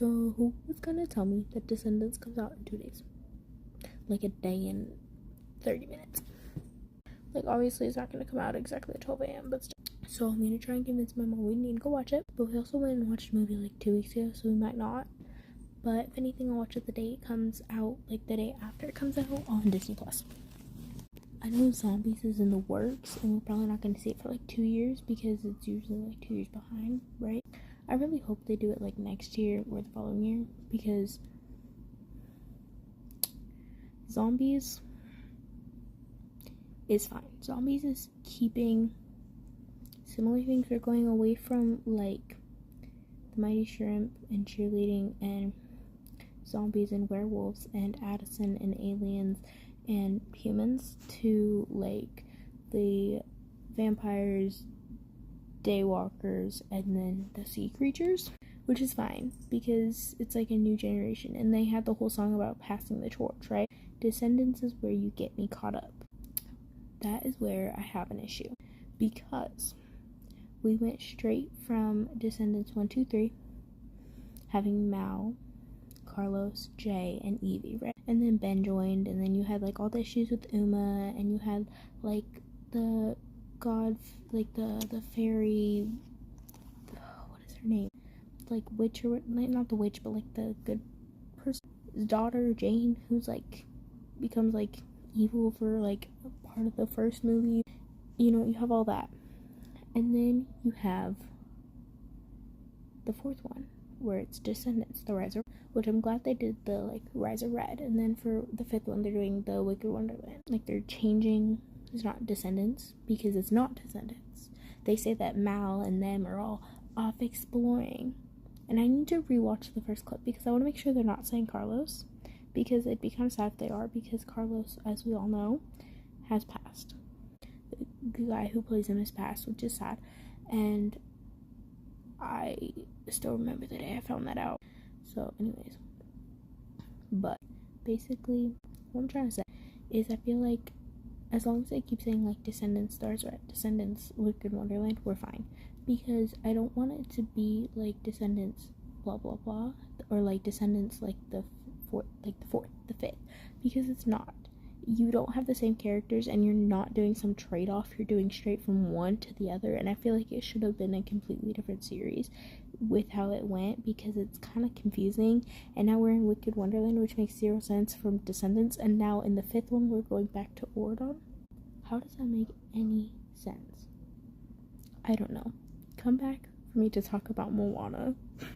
So who was gonna tell me that Descendants comes out in 2 days? Like a day and 30 minutes. Like, obviously it's not gonna come out exactly at 12 a.m. but still. So I'm gonna try and convince my mom we need to go watch it. But we also went and watched a movie like 2 weeks ago, so we might not. But if anything, I'll watch it the day it comes out, like the day after it comes out on Disney Plus. I know Zombies is in the works, and we're probably not going to see it for like 2 years because it's usually like 2 years behind, right? I really hope they do it like next year or the following year, because Zombies is fine. Zombies is keeping similar things. We're going away from like the Mighty Shrimp and cheerleading and zombies and werewolves and Addison and aliens and humans to like the vampires, daywalkers, and then the sea creatures, which is fine because it's like a new generation. And they had the whole song about passing the torch, right? Descendants is where you get me caught up. That is where I have an issue, because we went straight from Descendants 1, 2, 3, having Mal, Carlos, Jay, and Evie, right? And then Ben joined, and then you had like all the issues with Uma, and you had like the god, like the fairy, what is her name? Like witch, or not the witch, but like the good person's daughter, Jane, who's like becomes like evil for like a part of the first movie. You know, you have all that. And then you have the fourth one, where it's Descendants, the Rise of, which I'm glad they did the like Rise of Red. And then for the fifth one, they're doing the Wicked Wonderland. Like, they're changing. It's not Descendants because it's not Descendants. They say that Mal and them are all off exploring. And I need to rewatch the first clip because I want to make sure they're not saying Carlos, because it'd be kind of sad if they are, because Carlos, as we all know, has passed. The guy who plays him has passed, which is sad. And I still remember the day I found that out. So anyways, but basically what I'm trying to say is I feel like as long as they keep saying like Descendants, Stars Red, Descendants, Wicked Wonderland, we're fine. Because I don't want it to be like Descendants blah blah blah, or like Descendants like the fourth, the fifth, because it's not. You don't have the same characters, and you're not doing some trade-off. You're doing straight from one to the other, and I feel like it should have been a completely different series with how it went, because it's kind of confusing. And now we're in Wicked Wonderland, which makes zero sense from Descendants, and now in the fifth one we're going back to Ordon. How does that make any sense? I don't know. Come back for me to talk about Moana.